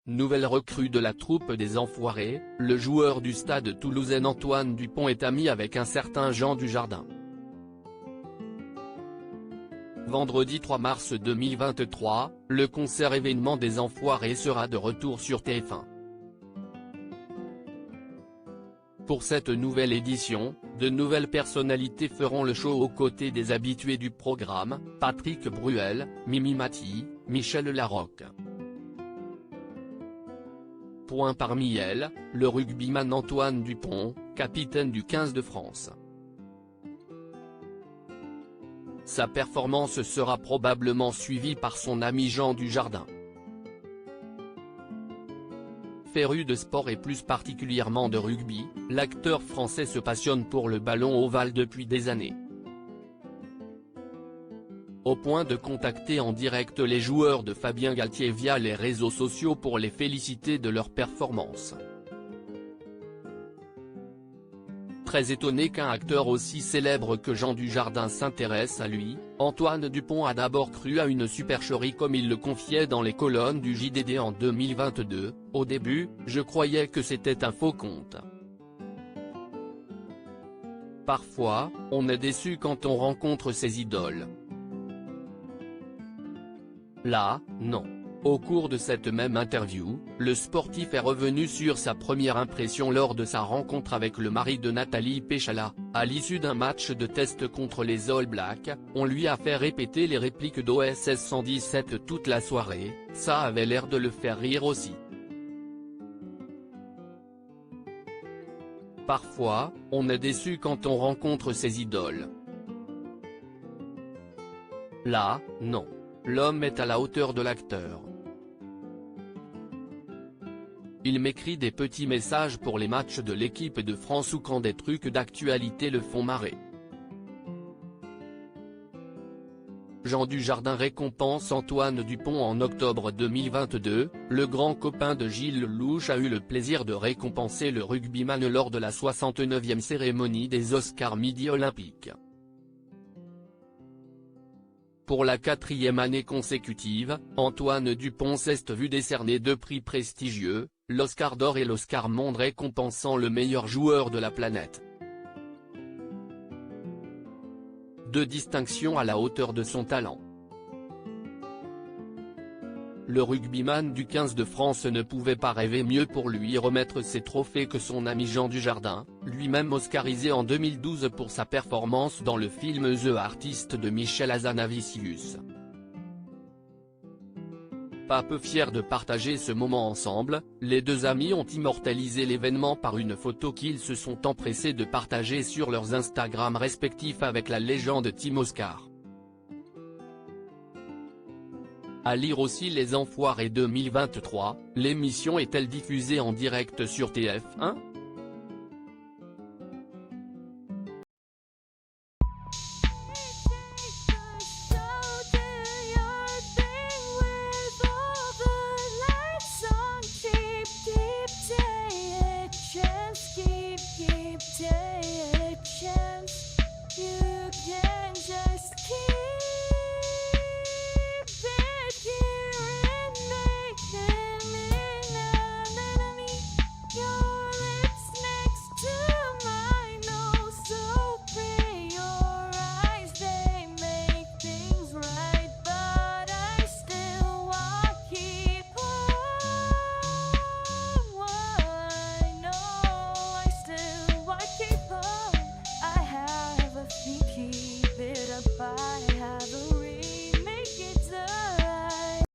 Nouvelle recrue de la troupe des Enfoirés, le joueur du Stade toulousain Antoine Dupont est ami avec un certain Jean Dujardin. Vendredi 3 mars 2023, le concert événement des Enfoirés sera de retour sur TF1. Pour cette nouvelle édition, de nouvelles personnalités feront le show aux côtés des habitués du programme, Patrick Bruel, Mimi Mati, Michel Larocque. Parmi elles, le rugbyman Antoine Dupont, capitaine du 15 de France. Sa performance sera probablement suivie par son ami Jean Dujardin. Féru de sport et plus particulièrement de rugby, l'acteur français se passionne pour le ballon ovale depuis des années. Au point de contacter en direct les joueurs de Fabien Galtier via les réseaux sociaux pour les féliciter de leur performance. Très étonné qu'un acteur aussi célèbre que Jean Dujardin s'intéresse à lui, Antoine Dupont a d'abord cru à une supercherie comme il le confiait dans les colonnes du JDD en 2022, « Au début, je croyais que c'était un faux compte. Parfois, on est déçu quand on rencontre ses idoles. Là, non. » Au cours de cette même interview, le sportif est revenu sur sa première impression lors de sa rencontre avec le mari de Nathalie Péchala. À l'issue d'un match de test contre les All Blacks, on lui a fait répéter les répliques d'OSS 117 toute la soirée, ça avait l'air de le faire rire aussi. Parfois, on est déçu quand on rencontre ses idoles. Là, non. L'homme est à la hauteur de l'acteur. Il m'écrit des petits messages pour les matchs de l'équipe de France ou quand des trucs d'actualité le font marrer. Jean Dujardin récompense Antoine Dupont en octobre 2022, le grand copain de Gilles Lelouch a eu le plaisir de récompenser le rugbyman lors de la 69e cérémonie des Oscars Midi Olympiques. Pour la 4e année consécutive, Antoine Dupont s'est vu décerner 2 prix prestigieux, l'Oscar d'or et l'Oscar Monde récompensant le meilleur joueur de la planète. 2 distinctions à la hauteur de son talent. Le rugbyman du 15 de France ne pouvait pas rêver mieux pour lui remettre ses trophées que son ami Jean Dujardin, lui-même oscarisé en 2012 pour sa performance dans le film The Artist de Michel Hazanavicius. Pas peu fiers de partager ce moment ensemble, les deux amis ont immortalisé l'événement par une photo qu'ils se sont empressés de partager sur leurs Instagram respectifs avec la légende Team Oscar. À lire aussi Les Enfoirés 2023, l'émission est-elle diffusée en direct sur TF1 ?